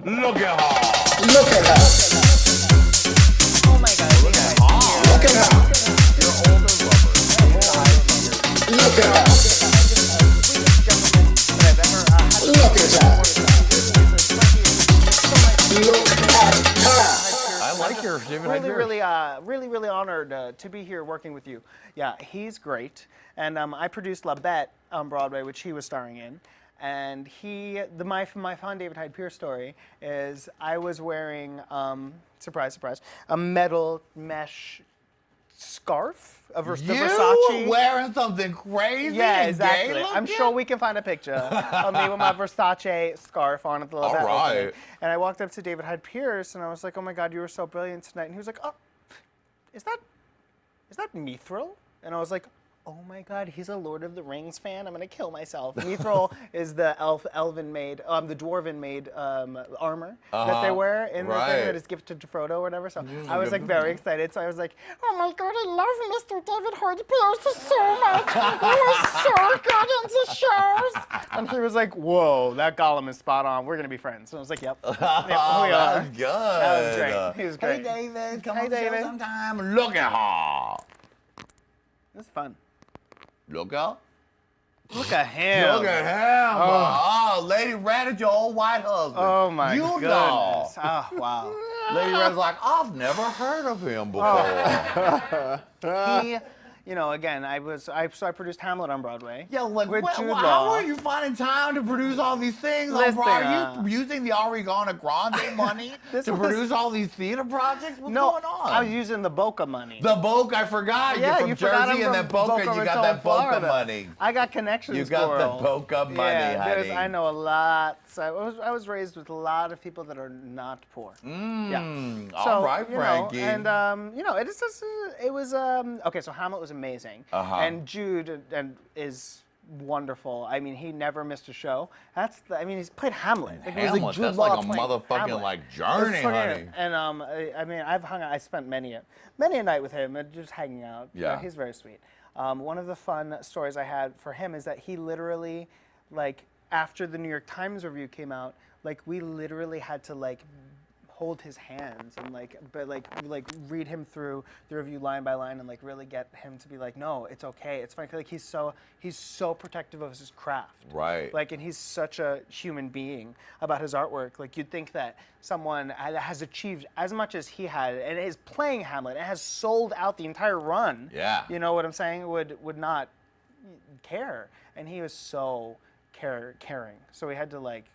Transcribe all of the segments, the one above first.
Look at her. Look at her. Oh my God. Look at her. Look at her. Your older lover. Look at her. Look at her. Look at her. I like your Really honored to be here working with you. Yeah, he's great. And I produced La Bette on Broadway, which he was starring in. And my fun David Hyde Pierce story is I was wearing, surprise, surprise, a metal mesh scarf of Versace. You wearing something crazy? Yeah, and exactly. gay I'm looking? sure we can find a picture of me with my Versace scarf on at the La Bette All right. opening. And I walked up to David Hyde Pierce and I was like, "Oh my God, you were so brilliant tonight." And he was like, "Oh, is that Mithril?" And I was like, "Oh my God, he's a Lord of the Rings fan. I'm gonna kill myself." Mithril is the elven-made, the dwarven-made armor that they wear in the thing that is gifted to Frodo or whatever. So I was like very excited. So I was like, "Oh my God, I love Mr. David Hyde Pierce so much. He was so good into shows." And he was like, "Whoa, that Gollum is spot on. We're gonna be friends." And I was like, "Yep, yep, we are." That's good. That was great. He was great. Hey, David, come Hey, on the show David. sometime. Look at her. It was fun. Look out. Look at him. Look at him. Oh, Lady Red is your old white husband. Oh my you goodness. Know. Oh, wow. Lady Red's like, I've never heard of him before. He, again, I produced Hamlet on Broadway. Yeah, like, with Jude how Law. are you finding time to produce all these things? Listen, are you using the Ariana Grande money to produce all these theater projects? What's going on? I was using the Boca money. The Boca, I forgot. Yeah, You're you from forgot Jersey, I'm and from then Boca, Boca you got Raton, that Boca Florida. money. I got connections, You got girl. the Boca money, honey. I know a lot. So I was raised with a lot of people that are not poor. All right, Frankie. And it is just, it was okay. So Hamlet was amazing, and Jude is wonderful. I mean, he never missed a show. He's played Hamlet. Like, Hamlet, it was that's Jude Law like a playing motherfucking Hamlet. like journey, It's funny, honey. And I spent many a night with him and just hanging out. Yeah. He's very sweet. One of the fun stories I had for him is that he literally, like, after the New York Times review came out, like, we literally had to, like, hold his hands and read him through the review line by line and like really get him to be like, no, it's okay, it's fine. Like he's so protective of his craft. Right. Like, and he's such a human being about his artwork. Like, you'd think that someone that has achieved as much as he had and is playing Hamlet and has sold out the entire run. Yeah. You know what I'm saying? Would not care. And he was so caring. So we had to like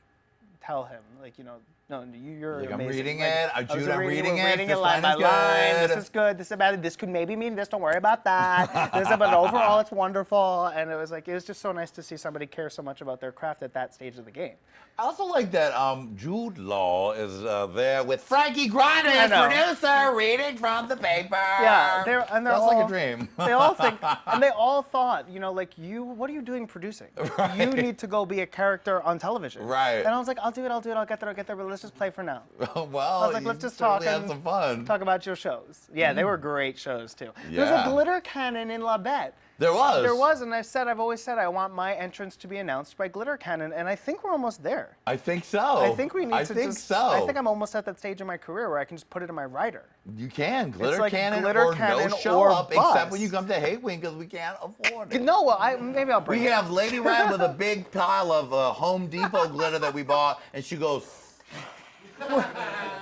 tell him, like, no, you're Like, amazing. I'm reading like, it. Jude, I'm reading it. Reading This it line by line is line. good. This is good. This is bad. This could maybe mean this. Don't worry about that. But overall, it's wonderful. And it was just so nice to see somebody care so much about their craft at that stage of the game. I also like that Jude Law is there with Frankie Grande, I know. producer, reading from the paper. Yeah, they're That's all, like a dream. They all think, and they all thought, like, what are you doing producing? Right. You need to go be a character on television. Right. And I was like, I'll do it, I'll get there, but let's just play for now. Well, I was like, let's just talk have and some fun. talk about your shows. Yeah, they were great shows too. There was Yeah. a glitter cannon in La Bette. There was. There was, and I've always said I want my entrance to be announced by glitter cannon, and I think we're almost there. I think so. I think we need I to think just. so. I think I'm almost at that stage in my career where I can just put it in my writer. You can. Glitter like cannon glitter or cannon no show or up, bust. except when you come to Hey Qween because we can't afford it. No, well, maybe I'll bring We it. have Lady Red with a big pile of Home Depot glitter that we bought, and she goes,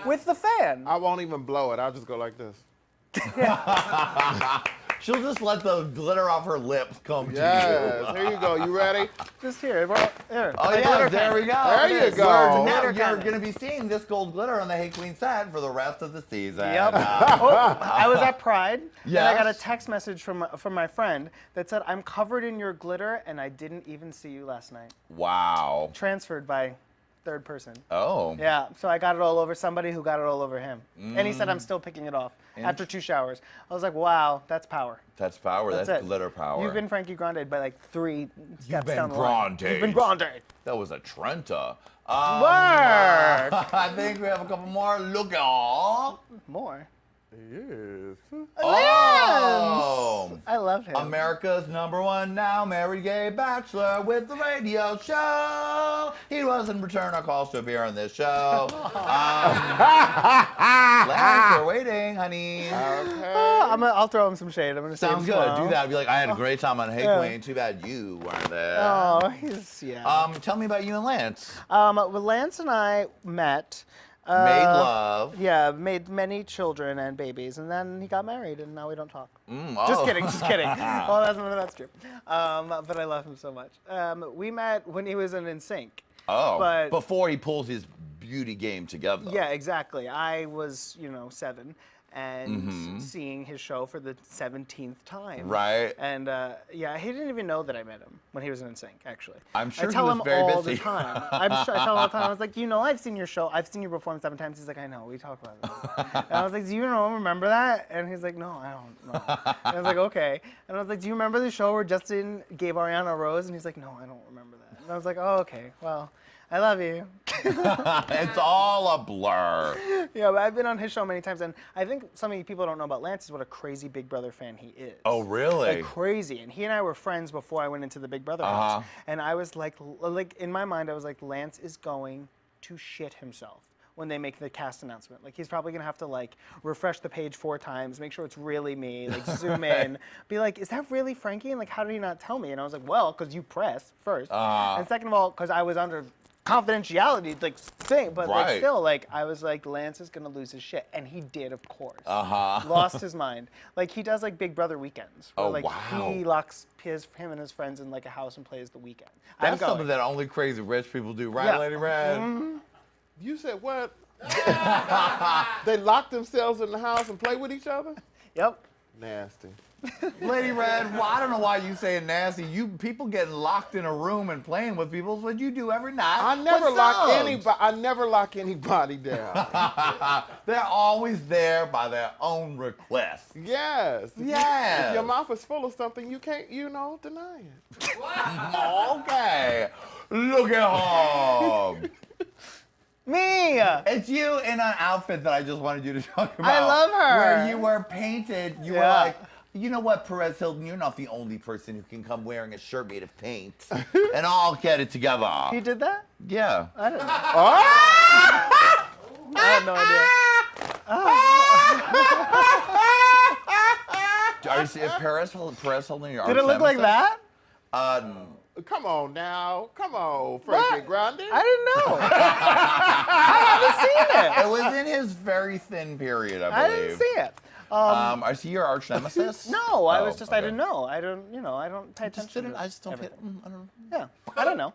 With the fan. I won't even blow it. I'll just go like this. she'll just let the glitter off her lips come to you. Yes. Here you go. You ready? Just here. Here. Oh, my yeah, glitter there cannon. we go. There It you is. go. Now Glitter you're cannon. going to be seeing this gold glitter on the Hey Qween set for the rest of the season. Yep. I was at Pride, and I got a Yes. text message from my friend that said, "I'm covered in your glitter, and I didn't even see you last night." Wow. Transferred by third person. Oh. Yeah, so I got it all over somebody who got it all over him. And he said, I'm still picking it off after 2 showers. I was like, wow, that's power. That's power. That's it. glitter power. You've been Frankie Grande by like 3 steps been down the line. Grande. You've been Grande. That was a Trenta. Word. I think we have a couple more. Look at all. More. Yes. Oh! I love him. America's #1 now married gay bachelor with the radio show. He doesn't return our calls to appear on this show. Lance, we're waiting, honey. Okay. I'll throw him some shade. I'm gonna say Sounds good. smile. Do that. Be like, I had a great time on Hey Yeah. Qween. Too bad you weren't there. Oh, yeah. Tell me about you and Lance. Well, Lance and I met. Made love. Yeah, made many children and babies, and then he got married, and now we don't talk. Oh. Just kidding. Well, that's true. But I love him so much. We met when he was in NSYNC. Oh, but before he pulls his beauty game together. yeah, exactly. I was, 7, and seeing his show for the 17th time. Right. And yeah, he didn't even know that I met him when he was in NSYNC, actually. I'm sure I tell he was him very all busy. the time. I tell him all the time. I was like, I've seen your show. I've seen you perform 7 times. He's like, I know. We talk about it. And I was like, do you remember that? And he's like, no, I don't know. And I was like, okay. And I was like, do you remember the show where Justin gave Ariana a rose? And he's like, no, I don't remember that. And I was like, oh, okay. Well, I love you. It's all a blur. Yeah, but I've been on his show many times, and I think something people don't know about Lance is what a crazy Big Brother fan he is. Oh, really? Like crazy. And he and I were friends before I went into the Big Brother house. And I was like in my mind, I was like, Lance is going to shit himself when they make the cast announcement. Like, he's probably gonna have to like refresh the page 4 times, make sure it's really me, like zoom in, be like, is that really Frankie? And like, how did he not tell me? And I was like, well, because you press first. And second of all, because I was under confidentiality like thing, but like Right. still, like I was like, Lance is gonna lose his shit, and he did, of course. Lost his mind. Like he does like Big Brother weekends, where, Oh, like wow. he locks him and his friends in like a house and plays the weekend. I'm That's going. something that only crazy rich people do, right, Yeah. Lady Red? You said what? They lock themselves in the house and play with each other? Yep. Nasty. Lady Red, well, I don't know why you say it nasty. People getting locked in a room and playing with people is what you do every night. I never with lock subs. anybody. I never lock anybody down. They're always there by their own request. Yes. Yes. If your mouth is full of something, you can't, deny it. Okay. Look at him. Me. It's you in an outfit that I just wanted you to talk about. I love her. Where you were painted. You were Yeah. like, you know what, Perez Hilton, you're not the only person who can come wearing a shirt made of paint. And I'll get it together. He did that? Yeah. I didn't know. I had no idea. Are you seeing Perez Hilton? Your Did it look like that? Come on now. Come on, Frankie Grande. I didn't know. I haven't seen it. It was in his very thin period, I I believe. didn't see it. I see your arch nemesis. No, I was just, I okay. didn't know. I don't pay attention. I just don't fit. everything. I don't. Yeah, I don't know.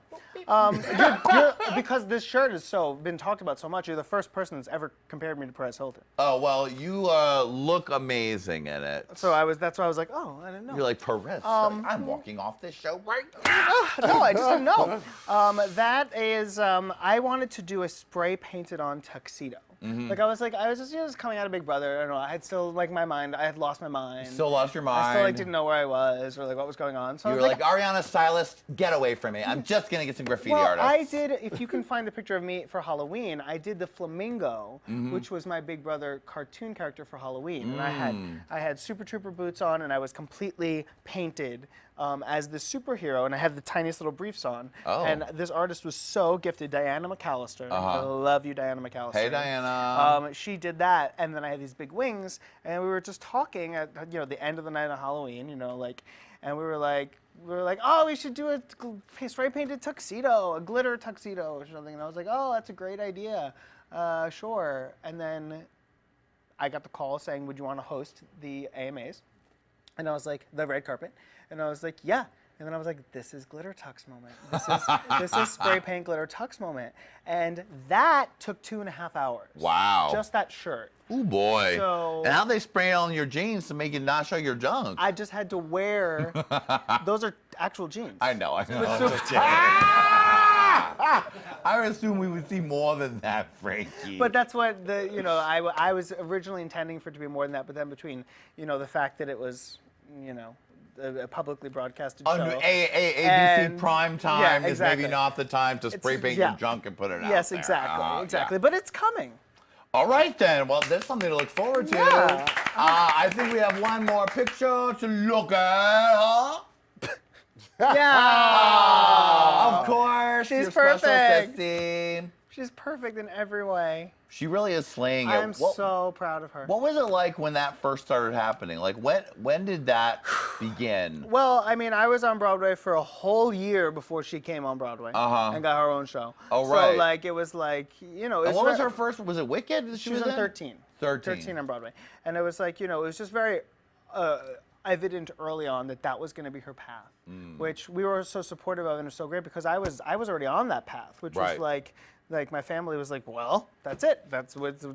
Because this shirt has been talked about so much, you're the first person that's ever compared me to Perez Hilton. Oh well, you look amazing in it. So that's why I was like, oh, I didn't know. You're like Perez. I'm walking off this show right now. No, I just didn't know. That is, I wanted to do a spray painted on tuxedo. Like I was just coming out of Big Brother. I don't know. I had still like my mind. I had lost my mind. Still lost your mind. I still like didn't know where I was or like what was going on. So You I were was like, Ariana Stylist, get away from me. I'm just gonna get some graffiti artists. I did. If you can find the picture of me for Halloween, I did the flamingo, which was my Big Brother cartoon character for Halloween, and I had Super Trooper boots on, and I was completely painted as the superhero, and I had the tiniest little briefs on. Oh. And this artist was so gifted, Diana McAllister. I love you, Diana McAllister. Hey, Diana. She did that, and then I had these big wings, and we were just talking at the end of the night of Halloween, and we were like, oh, we should do a spray painted tuxedo, a glitter tuxedo or something. And I was like, oh, that's a great idea. Sure. And then I got the call saying, would you want to host the AMAs? And I was like, the red carpet. And I was like, yeah. And then I was like, this is glitter tux moment. This is spray paint glitter tux moment. And that took 2.5 hours. Wow. Just that shirt. Ooh, boy. So- and how they spray it on your jeans to make it not show your junk. I just had to wear, those are actual jeans. I know. I'm So- just kidding. I would assume we would see more than that, Frankie. But that's what I was originally intending for it to be more than that, but then between, the fact that it was, a publicly broadcasted on show. ABC And- prime time yeah, is exactly. maybe not the time to spray paint yeah. your junk and put it out Yes, there. exactly. Yeah. But it's coming. All right then. Well, there's something to look forward to. Yeah. I think we have one more picture to look at. Huh? Yeah. Of course. She's your special perfect. sissy. She's perfect in every way. She really is slaying it. I'm so proud of her. What was it like when that first started happening? Like when did that begin? Well, I mean, I was on Broadway for a whole year before she came on Broadway and got her own show. Oh, right. So like it was like, you know, And what was her first? Was it Wicked? that She was on in? 13. 13. 13 on Broadway. And it was like, you know, it was just very evident early on that was going to be her path, which we were so supportive of, and it was so great because I was already on that path, which was like my family was like, well, that's it.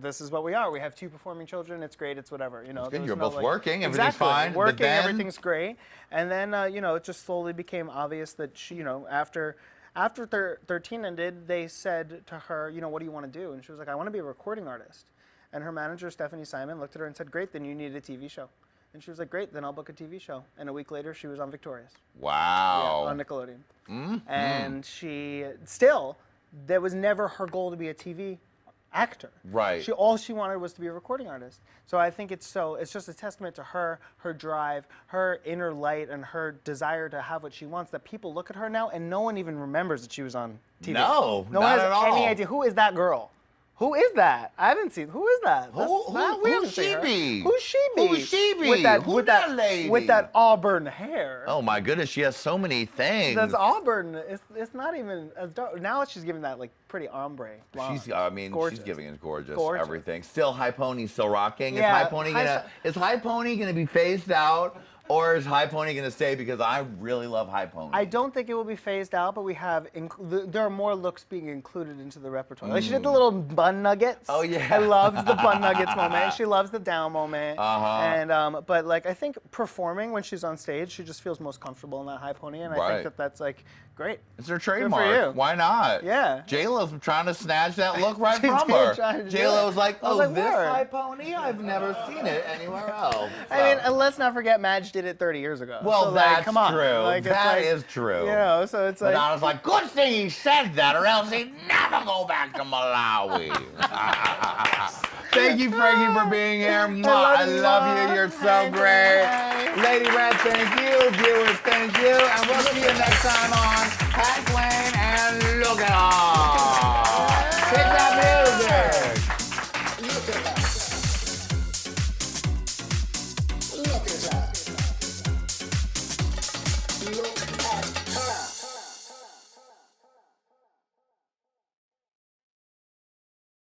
This is what we are. We have 2 performing children. It's great. It's whatever. You know, Good. there was You're no, both working. Everything's exactly, fine. Working. But then... Everything's great. And then you know, it just slowly became obvious that she, you know, after 13 ended, they said to her, you know, what do you want to do? And she was like, I want to be a recording artist. And her manager, Stephanie Simon, looked at her and said, great, then you need a TV show. And she was like, great, then I'll book a TV show. And a week later, she was on Victorious. Wow. Yeah, on Nickelodeon. And she still, there was never her goal to be a TV actor. Right. All she wanted was to be a recording artist. So I think it's just a testament to her drive, her inner light, and her desire to have what she wants, that people look at her now and no one even remembers that she was on TV. No, no not one has at all. any idea. Who is that girl? Who is that? I haven't seen. Who is that? Who's she be? Who's she be? Who's she be? With that, Who's with that lady? With that auburn hair. Oh my goodness, she has so many things. That's auburn. It's not even as dark. Now she's giving that like pretty ombre blonde. She's giving it gorgeous. Gorgeous. Everything. Still High Pony still rocking. Yeah, Is High Pony gonna be phased out? Or is High Pony going to stay? Because I really love High Pony. I don't think it will be phased out, but we have there are more looks being included into the repertoire. Like she did the little bun nuggets. Oh yeah. I loved the bun nuggets moment. She loves the down moment. Uh-huh. And but like I think performing when she's on stage, she just feels most comfortable in that High Pony, and I think that's like great. It's her trademark. Good for you. Why not? Yeah. J-Lo's trying to snatch that look right She from did her. try to do J-Lo it. was like, I was oh, like, this word. High Pony? I've never seen it anywhere else. I mean, and let's not forget Madge did it 30 years ago. Well, so, that's like, come on. true. Like, it's That like, is true. You know, so it's like. Madonna's like, good thing he said that, or else he'd never go back to Malawi. Thank you, Frankie, for being here. I love you. You're so great. Lady Red, thank you. Viewers, thank you. And we'll see you next time on Hey Qween and Look at Her. Kick that music. Look at that. Look at that. Look